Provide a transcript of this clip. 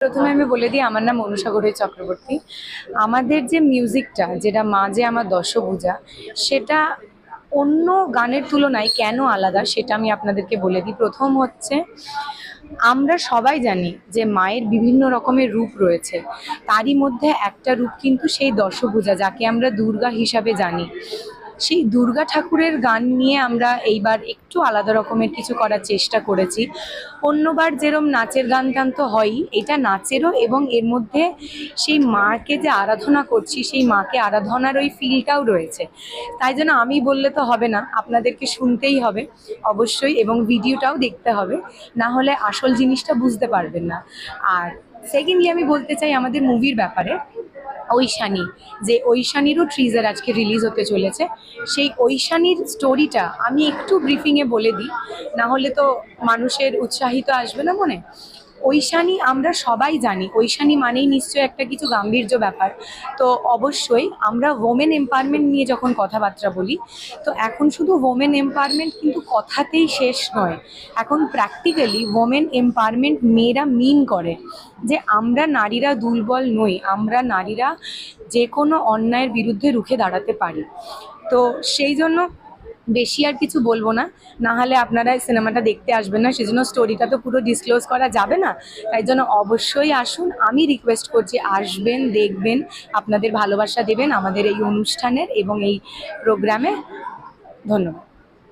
প্রথমে আমি বলে দিই আমার নাম অনুসাগরী চক্রবর্তী। আমাদের যে মিউজিকটা, যেটা মা যে আমার দশভুজা, সেটা অন্য গানের তুলনায় কেন আলাদা সেটা আমি আপনাদেরকে বলে দিই। প্রথম হচ্ছে, আমরা সবাই জানি যে মায়ের বিভিন্ন রকমের রূপ রয়েছে, তারই মধ্যে একটা রূপ কিন্তু সেই দশভুজা, যাকে আমরা দুর্গা হিসাবে জানি। সেই দুর্গা ঠাকুরের গান নিয়ে আমরা এইবার একটু আলাদা রকমের কিছু করার চেষ্টা করেছি। অন্যবার যেরম নাচের গান টান তো হয়ই, এটা নাচেরও, এবং এর মধ্যে সেই মাকে যে আরাধনা করছি, সেই মাকে আরাধনার ওই ফিলটাও রয়েছে। তাই জন্য আমি বললে তো হবে না, আপনাদেরকে শুনতেই হবে অবশ্যই, এবং ভিডিওটাও দেখতে হবে, না হলে আসল জিনিসটা বুঝতে পারবেন না। আর সেকেন্ডলি আমি বলতে চাই আমাদের মুভির ব্যাপারে। ঐশানী, যে ঐশানীরও ট্রিজার আজকে রিলিজ হতে চলেছে। সেই ঐশানীর স্টোরিটা আমি একটু ব্রিফিংয়ে বলে দিই, না হলে তো মানুষের উৎসাহিত আসবে না মনে। ঐশানী আমরা সবাই জানি, ঐশানী মানেই নিশ্চয়ই একটা কিছু গাম্ভীর্য ব্যাপার। তো অবশ্যই আমরা ওমেন এম্পাওয়ারমেন্ট নিয়ে যখন কথাবার্তা বলি, তো এখন শুধু ওমেন এম্পাওয়ারমেন্ট কিন্তু কথাতেই শেষ নয়। এখন প্র্যাকটিক্যালি ওমেন এম্পাওয়ারমেন্ট মেয়েরা মিন করে যে আমরা নারীরা দুর্বল নই, আমরা নারীরা যে কোনো অন্যায়ের বিরুদ্ধে রুখে দাঁড়াতে পারি। তো সেই জন্য বেশি আর কিছু বলবো না, না হলে আপনারা সিনেমাটা দেখতে আসবেন না, সেজন্য স্টোরিটা তো পুরো ডিসক্লোজ করা যাবে না। তাই জন্য অবশ্যই আসুন, আমি রিকোয়েস্ট করছি আসবেন, দেখবেন, আপনাদের ভালোবাসা দেবেন আমাদের এই অনুষ্ঠানের এবং এই প্রোগ্রামে। ধন্যবাদ।